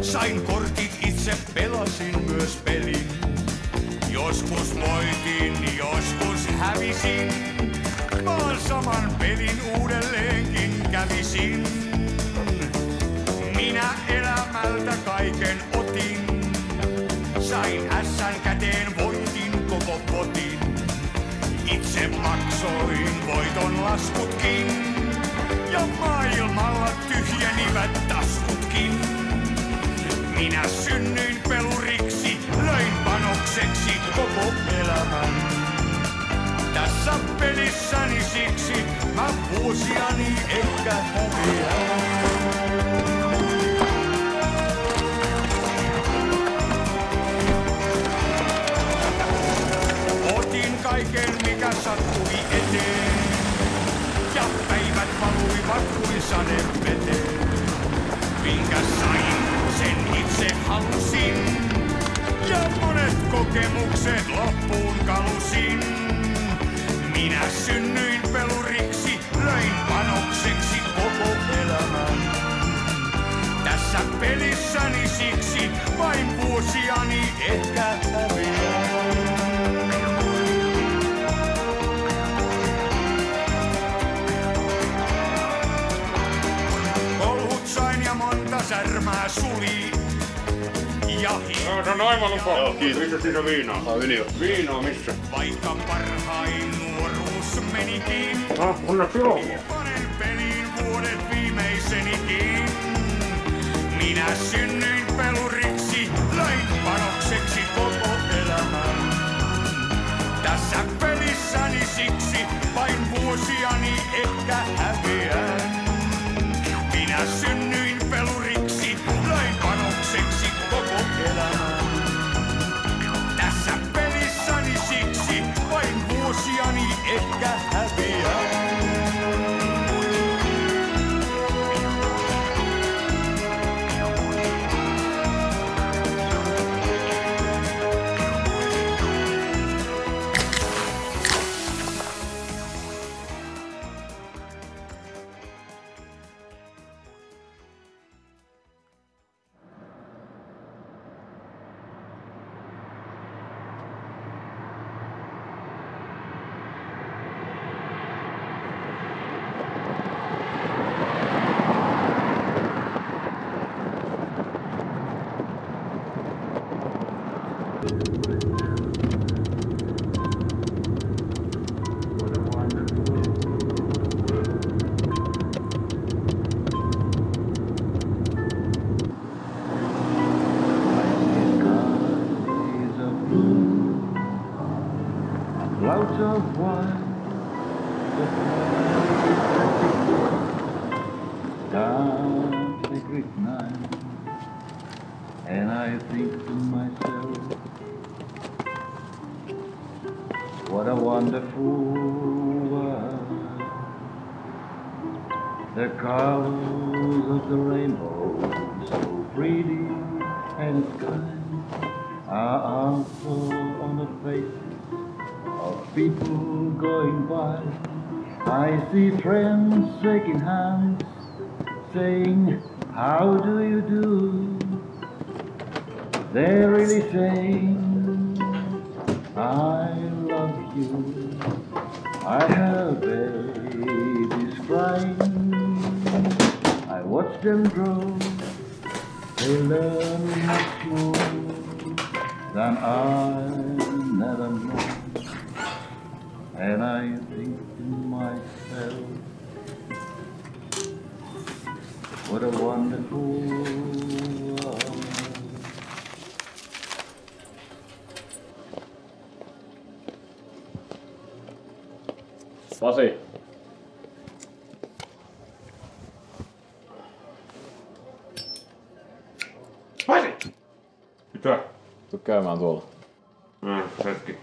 Sain kortit itse, pelasin myös pelin. Joskus voitin, joskus hävisin. Vaan saman pelin uudelleenkin kävisin. Minä elämältä kaiken otin. Sain ässän käteen, voitin koko potin. Itse maksoin voiton laskutkin. Ja maailmalla tyhjenivät taskutkin. Minä synnyin peluriksi, löin panokseksi koko elämän. Tässä pelissäni siksi mä vuosiani ehkä häviän. Otin kaiken mikä sattui eteen. Ja päivät valuivat kuin sadeveteen. Minkä sain, sen itse halusin. Ja monet kokemukset loppuun kalusin. Minä synnyin peluriksi, löin panokseksi koko elämän. Tässä pelissäni siksi vain vuosiani ehkä häviän. Monta särmää suli ja se on aivan lupa. Joo, kiitos. Missä siinä on viinaa? Viinaa missä? Vaikka parhain nuoruus menikin. Onneksi joo. Panen peliin vuodet viimeisenikin. Minä synnyin peluriksi, löin panokseksi koko elämän. Tässä pelissäni siksi vain vuosiani ehkä häviän. Minä synnyin peluriksi, löin panokseksi koko elämän. Tässä pelissäni siksi vain vuosiani ehkä häviän. Clouds of wine, down the great night, and I think to myself, what a wonderful world. The colors of the rainbow, so pretty, and sky are also on the faces of people going by. I see friends shaking hands, saying, how do you do? They're really saying, I you. I have babies crying. I watch them grow. They learn much more than I never know. And I think to myself, what a wonderful world. Pasi. Pasi! Mitä? Tuu käymään tuolla. Hetki.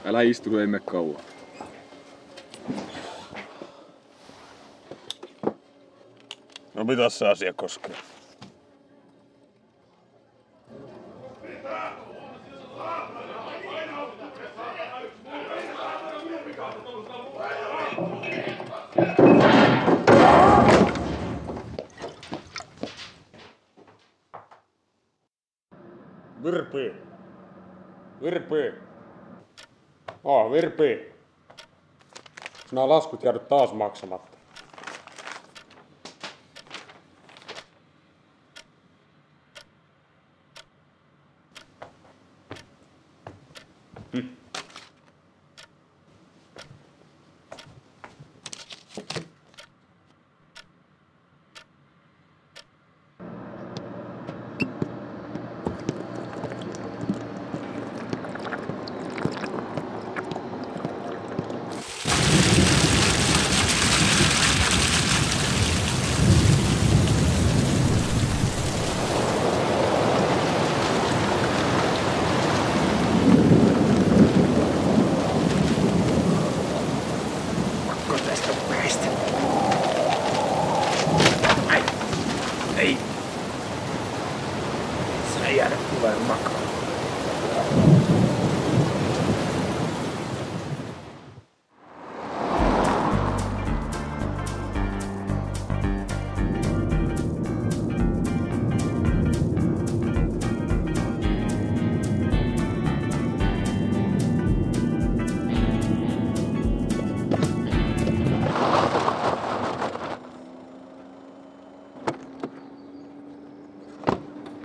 Älä istu, kun ei mene kauan. No mitäs se asia koskee? Virpi! Virpi! Virpi! Nämä laskut jäädyt taas maksamatta. Ei. Sä jäädä tulee makaan.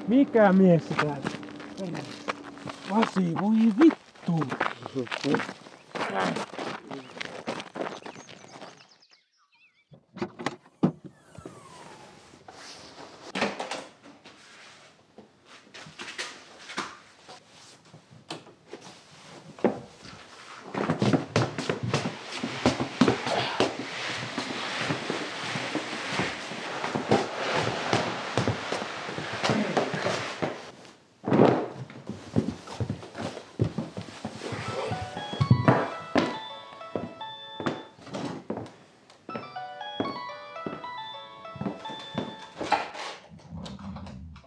Mikä mies se täällä? Pasi, voi vittu!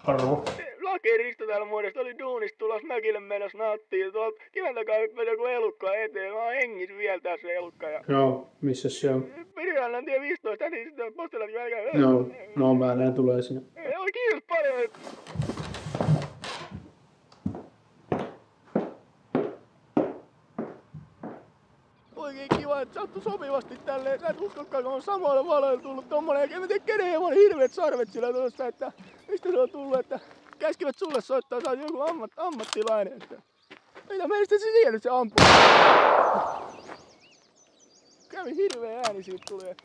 Arvo. Lakerista täällä muodosta oli duunista tulos mökille menossa naattiin. Tuolta kiven takaa hyppäsi joku elukka eteen. Mä oon hengissä vielä tässä elukka. Joo, missä se on? Pirjalla tie 15, niin sitten postelat jälkeen. No mä näen tulee sinne. Joo, kiitos paljon. Oikein kiva, että sattui sopivasti tälleen. Sä et uskokaan, kun on samoilla valoilla tullut tommonen. En mä tiedä kenen hevon hirveet sarvet sillä tuossa, että mistä se on tullut, että käskivät sulle soittaa, sä oot joku ammattilainen. Että mitä meistä se siellä se ampuu? Kävi hirveä ääni siitä tuli.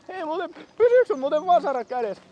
Hei muuten, pysyykö sun muuten vasara kädessä?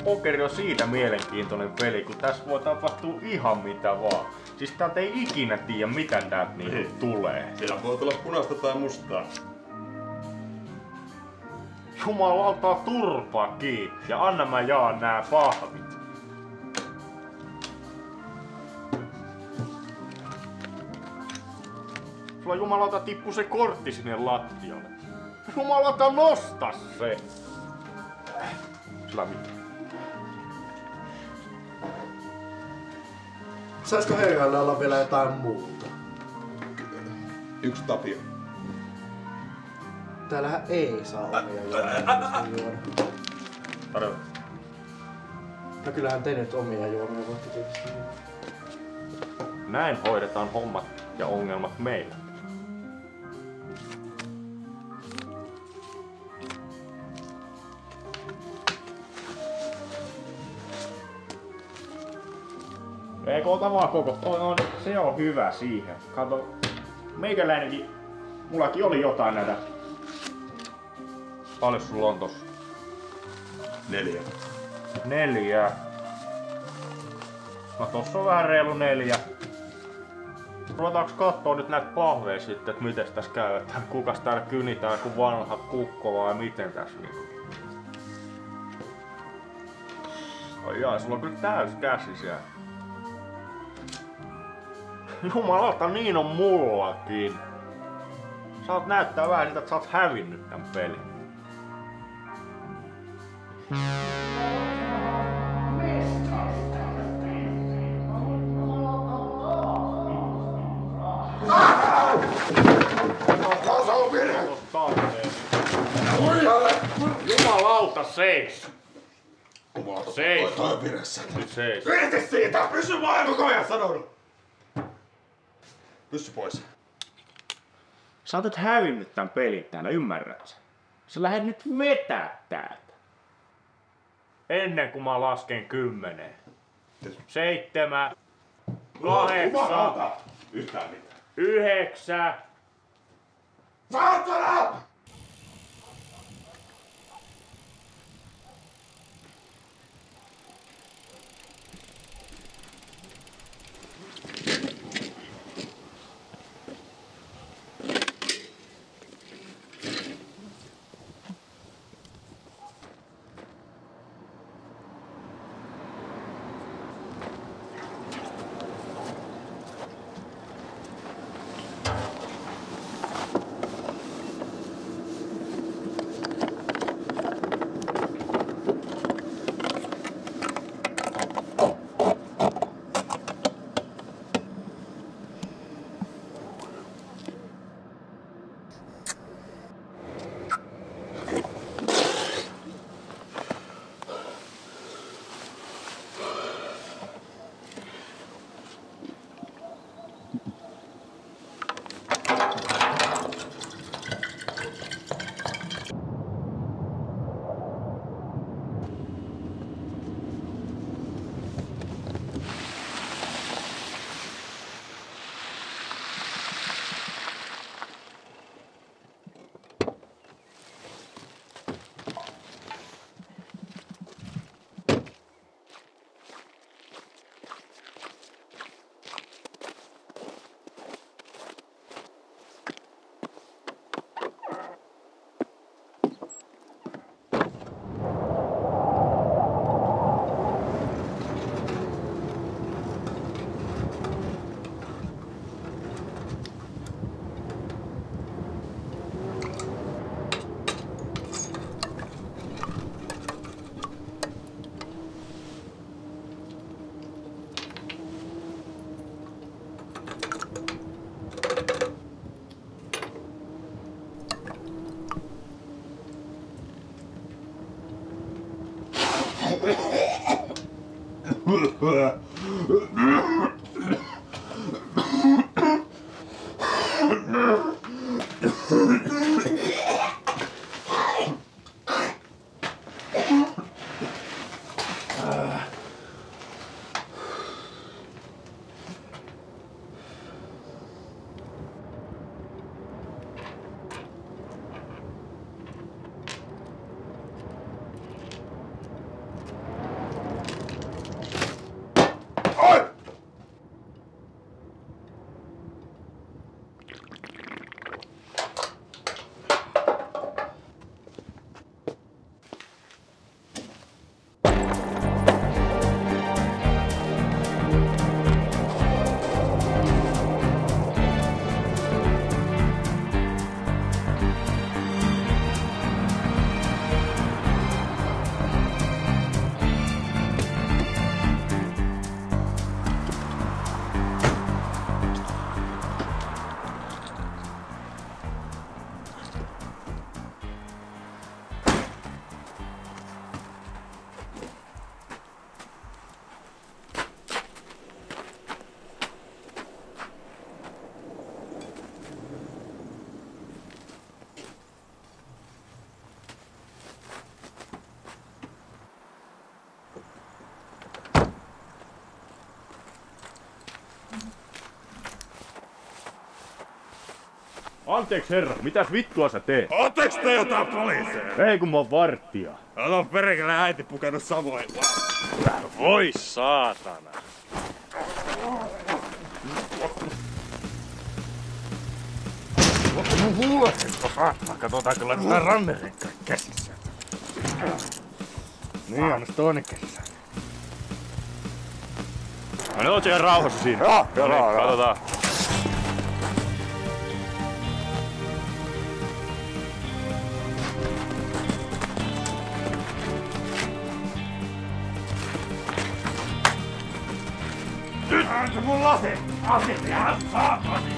Pokeri on siitä mielenkiintoinen peli, kun tässä voi tapahtua ihan mitä vaan. Siis täältä ei ikinä tiedä, mitä täältä niinku tulee. Siellä voi tulla punaista tai mustaa. Jumalauta turpaa kiinni ja anna mä jaan nää pahvit. Sulla jumalauta tippu se kortti sinne lattialle. Jumalauta nosta se! Sillä mitä? Saisiko Herralle olla vielä jotain muuta? Yksi Tapio. Täällähän ei saa omia juomia. Tarjoa. No kyllähän te nyt omia juomia voitte tietysti. Näin hoidetaan hommat ja ongelmat meillä. Eikö ota vaan koko? Se on hyvä siihen. Kato, meikäläinenkin, mullakin oli jotain näitä. Paljon sulla on tossa? 4. 4. No tossa on vähän reilu 4. Ruvetaanko kattoo nyt näitä pahveja sitten, että miten tässä käy, että kukas täällä kynitään kuin vanha kukko vai miten tässä niinku? Ai jaa, sulla on kyllä täys käsi siellä. Jumalauta, niin on mullakin. Saat näyttää vähän siltä, että sä oot hävinnyt tän pelin. Jumalauta, seis! Seis! Toi viressä. Nyt seis. Irti siitä! Pysy vaan koko ajan sanonut! Pyssy pois. Sä oot hävinnyt tän pelin täällä, ymmärrät sä? Sä lähdet nyt vetää täältä. Ennen kuin mä lasken 10. 7. 8. Yhtään mitään. 9. Saatana! Anteeksi herra, mitäs vittua sä teet? Ootteks te jotain poliiseja? Ei kun mä oon vartija. Älä perkele äiti pukenut samoin. Voi saatana. Katsotaan kyllä nämä rannerenkkaat käsissä. Niin, annas toinen käsissä. No ne on siellä rauhassa siinä. Joo, katsotaan. Nyt! Äänsä mun lasi! Asit ihan saatani!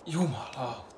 Jumalauta.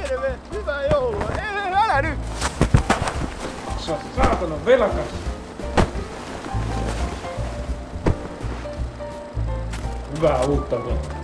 Terve! Hyvää joulua! Älä nyt! Sä oot saatana velkas. Hyvää uutta vuotta.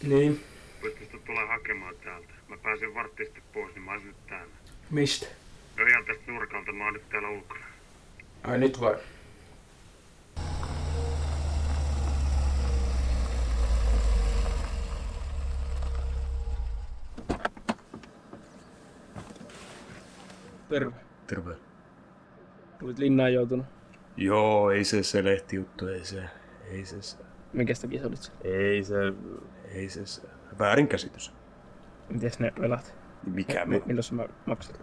Niin. Pystyisit tulla hakemaan täältä. Mä pääsin varttia sitten pois, niin mä olisin nyt täällä. Mistä? No ihan tästä nurkalta, mä oon nyt täällä ulkona. Ai nyt vai? Terve. Terve. Olit linnaan joutunut. Joo, ei se lehtijuttu, ei se. Mikäs takia sä olit se? Ei se. Väärinkäsitys. Mites ne velat? Mikä Milloin sä maksat?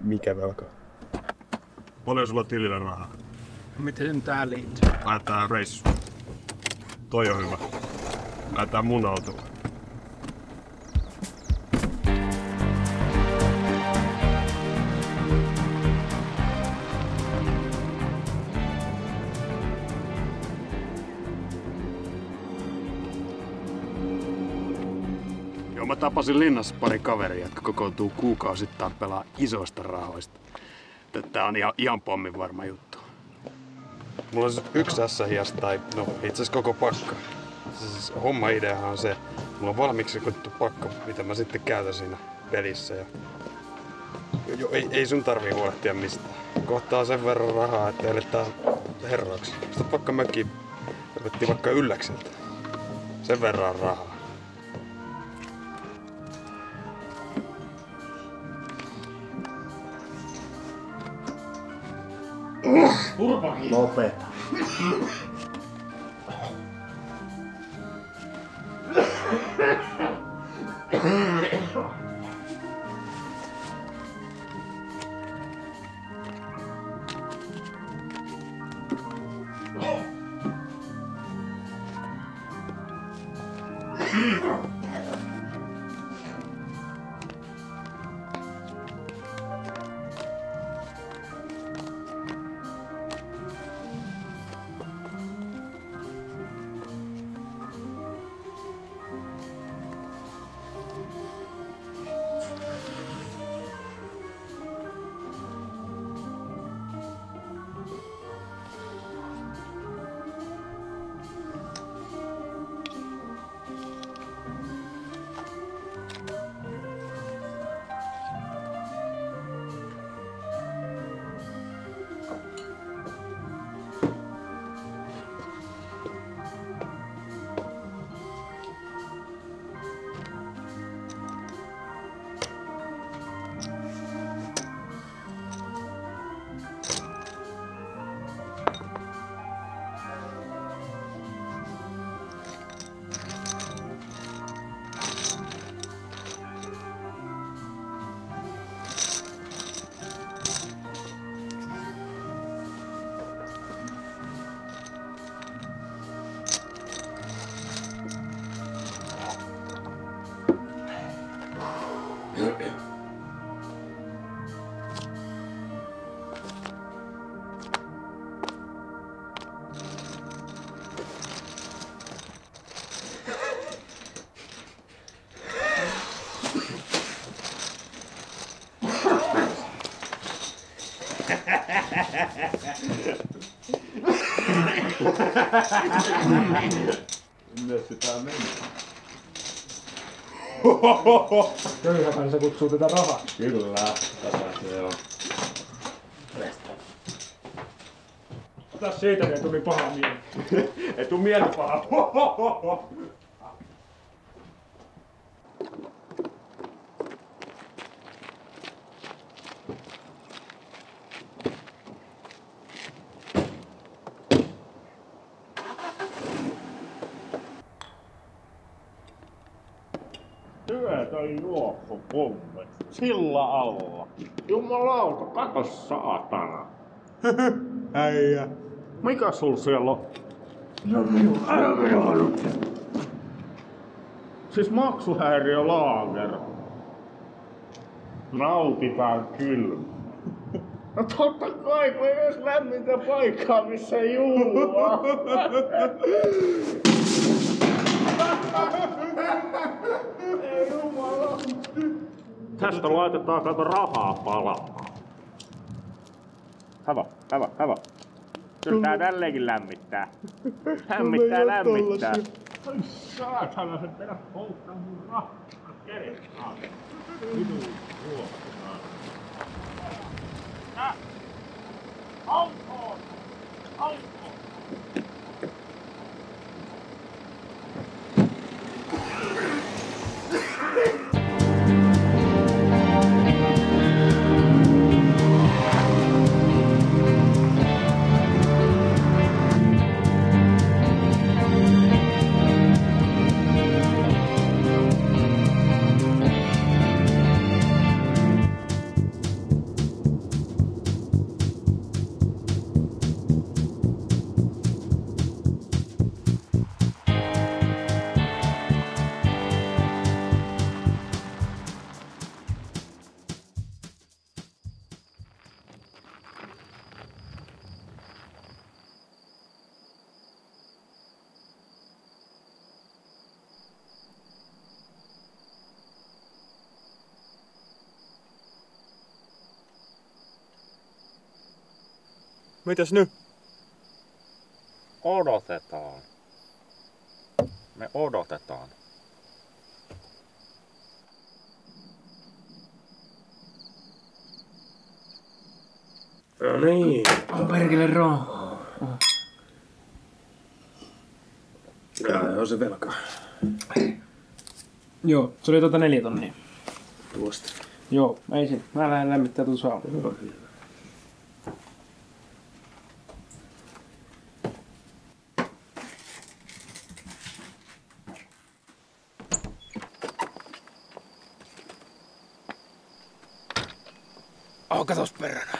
Mikä velka? Paljon sulla tilillä rahaa? Miten tää liittyy? Lähetään reissu. Toi on hyvä. Lähetään mun autolla. Joo, mä tapasin linnassa pari kaveria, jotka kokoontuu kuukausittain pelaa isoista rahoista. Tää on ihan pommin varma juttu. Mulla on siis yksi S-hias tai no itse asiassa koko pakka. Siis homma-ideahan on se, mulla on valmiiksi rikottu pakka, mitä mä sitten käytän siinä pelissä. Ja ei sun tarvii huolehtia mistään. Kohta on sen verran rahaa, että eletään herraksi. Sitä pakka mökkiin otettiin vaikka Ylläkseltä. Sen verran rahaa. Lopeta. Minne sitä meni? Köyhä kansa kutsuu tätä rahaa. Kyllä, tätä se on. Ota siitä, että tuli paha mieli. Ei tuu mieli paha. Työtä juoksupommi. Sillä alla. Jumalauta, kato saatana. Äijä. Mikä sul siellä on? Siis maksuhäiriölaager. Nautitaan kylmä. No totta kai, kun ei edes lämmintä paikkaa, missä juua. Ei jumala. Tästä laitetaan kato rahaa palaa. Hävä. Kyllä tää tälleenkin lämmittää. Lämmittää. Ai saatana, se perät polttaa mun rahtaa. Kerettaa. Minun ruokaa. Autoon! Autoon! Mitäs nyt? Odotetaan. Me odotetaan. No niin. On perkele rahaa. Tää on se velka. Joo, se oli 4 tonnia. Tuosta. Joo, ei se. Mä lähden lämmittää tuon saunan. Katos peränä.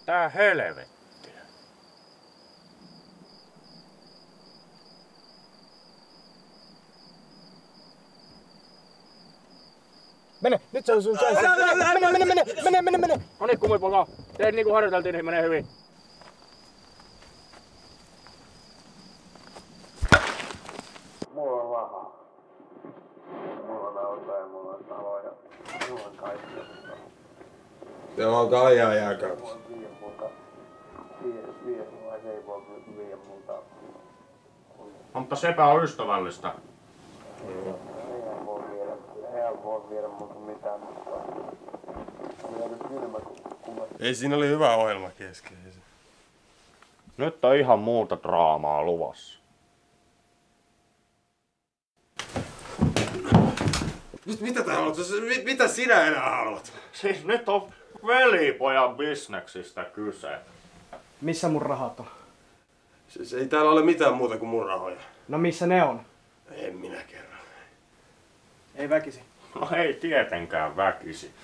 Tää helvettiä. Mene, nyt se on sun chance. Mene. No niin, kumipoka. Teet niinku harjoiteltiin, niin menee hyvin. Mulla on rahaa. Mulla on auto ja mulla on talo ja mulla on kaikki. Siellä on kaljaa jääkaapissa. Vie mua, se ei voi vie multa. Mutta sepä on ystävällistä. Eihän voi viedä multa mitään. Ei, siinä oli hyvä ohjelma kesken. Nyt on ihan muuta draamaa luvassa. Mitä tää haluat? Mitä sinä enää haluat? Siis nyt on velipojan bisneksistä kyse. Missä mun rahat on? Siis ei täällä ole mitään muuta kuin mun rahoja. No missä ne on? En minä kerro. Ei väkisi. No ei tietenkään väkisi.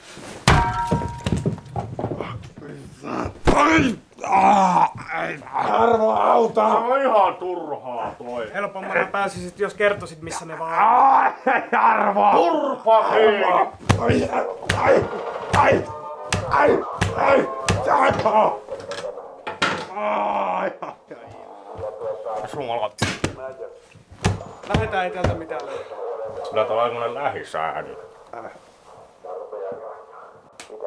Arvo, auta! Se on ihan turhaa toi. Helpommalla pääsisit, jos kertoisit missä ne vaan on. Arvo! Turpa kiinni! Sumalat. Lähetään ei täältä mitään löytää. Kyllä tää on semmonen lähisäädy. Mitä?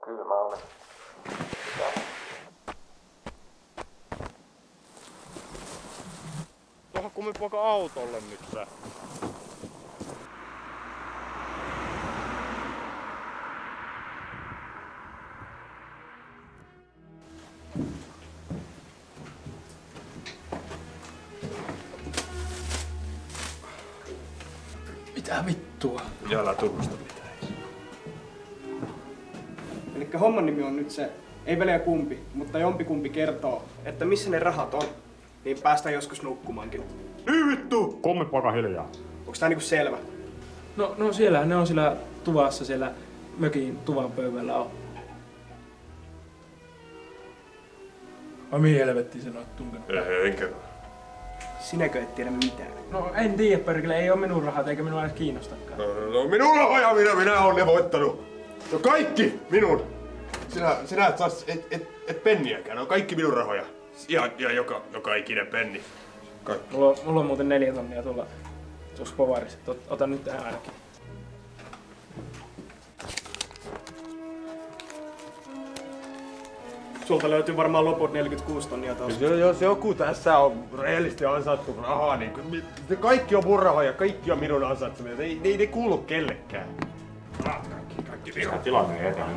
Kyllä mä olen. Tuohon kumipoika autolle nyt sä. Mitä vittua? Jala tunnusta mitään. Elikkä homman nimi on nyt se, ei väliä kumpi, mutta jompikumpi kertoo, että missä ne rahat on, niin päästään joskus nukkumaankin. Vittu! Kumipoika hiljaa. Onks tää niinku selvä? No siellä, ne on siellä tuvassa, siellä mökin tuvan pöydällä on. Vai mihin helvettiin sä oot tunkenut? Enkä. Sinäkö et tiedä mitään? No en tiedä perkele, ei oo minun rahat eikä minua edes kiinnostakaan. No minun rahoja minä oon ne voittanut. No kaikki minun. Sinä et saa et penniäkään, ne on kaikki minun rahoja. Ja joka ikinen penni. Kaikki. Mulla on muuten 4 tonnia tuossa povarissa. Ota nyt tähän ainakin. Sulta löytyy varmaan loput 46 tonnia tuossa. Jos joku tässä on rehellisesti ansaittu rahaa, niin kaikki on mun rahaa ja kaikki on minun ansaitsemia. Ei ne kuulu kellekään. Kaikki minun. Tilanne eteen.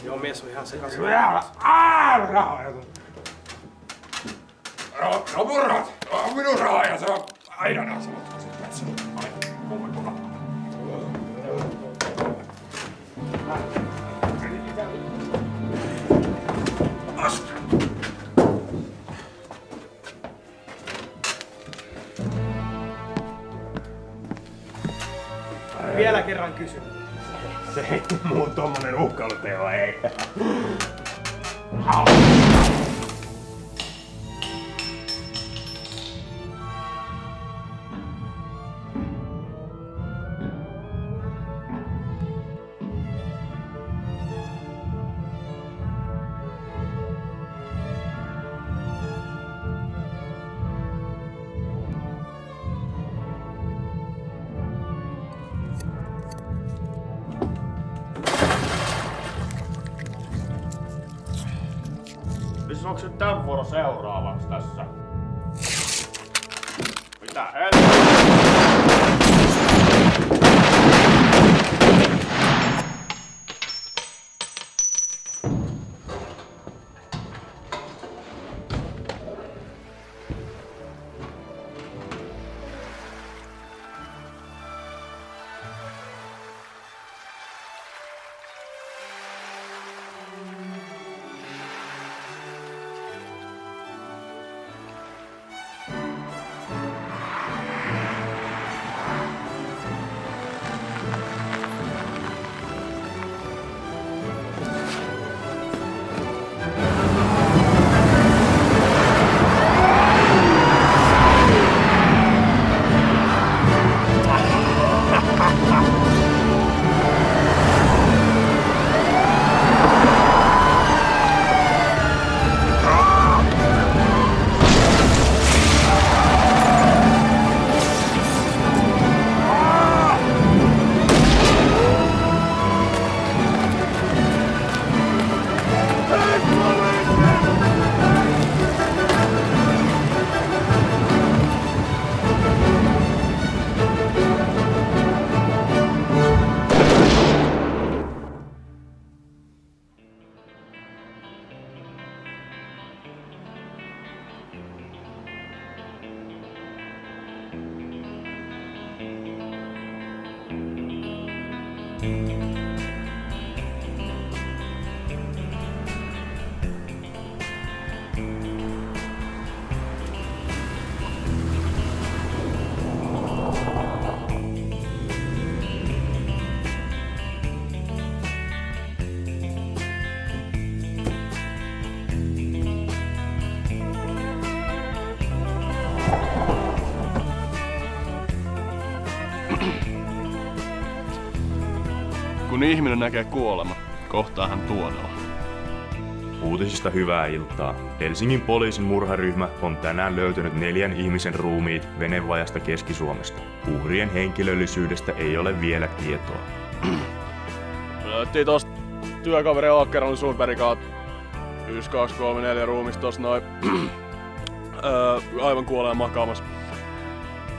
Joo, mies on ihan sekaisin. Rahaa! No mun rahat! On minun rahaa ja se on aina nää samat asiat. Vielä kerran kysyn. Se ei muu tommonen uhkailuteo, ei. Onko se tän vuoro seuraavaksi tässä? Mitä helvettiä? Kun ihminen näkee kuolema, kohtaa hän tuonoa. Uutisista hyvää iltaa. Helsingin poliisin murharyhmä on tänään löytänyt 4 ihmisen ruumiit venevajasta Keski-Suomesta. Uhrien henkilöllisyydestä ei ole vielä tietoa. Me löydettiin tosta työkaveri Åkerholm Sundbergin kautta 1, 2, 3, 4 ruumista tossa noin aivan kuoleen makaamassa.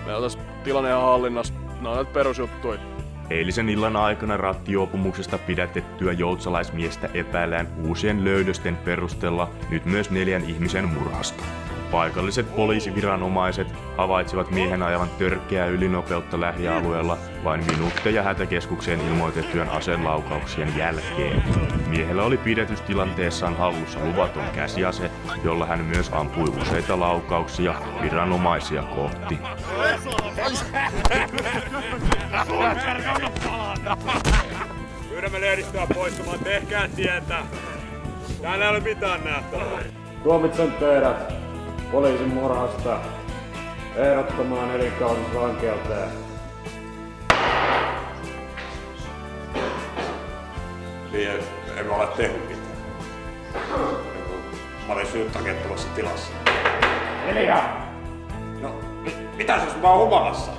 Meillä on tässä tilanne ihan hallinnassa. Nää on näitä perusjuttuja. Eilisen illan aikana rattijuopumuksesta pidätettyä joutsalaismiestä epäillään uusien löydösten perusteella nyt myös 4 ihmisen murhasta. Paikalliset poliisiviranomaiset havaitsivat miehen ajavan törkeää ylinopeutta lähialueella vain minuutteja hätäkeskukseen ilmoitettujen aseenlaukauksien jälkeen. Miehellä oli pidätystilanteessaan hallussa luvaton käsiase, jolla hän myös ampui useita laukauksia viranomaisia kohti. Pyydämme lehdistöä poistumaan, tehkää tietä. Täällä ei ole mitään nähtävää. Tuomitsen teidät poliisin murhasta ehdottomaan elinkautisvankeuteen. Niin, en ole tehnyt mitään. Mä olin syyttäkettomassa tilassa. Hiljaa! Mitäs jos mä oon humalassa?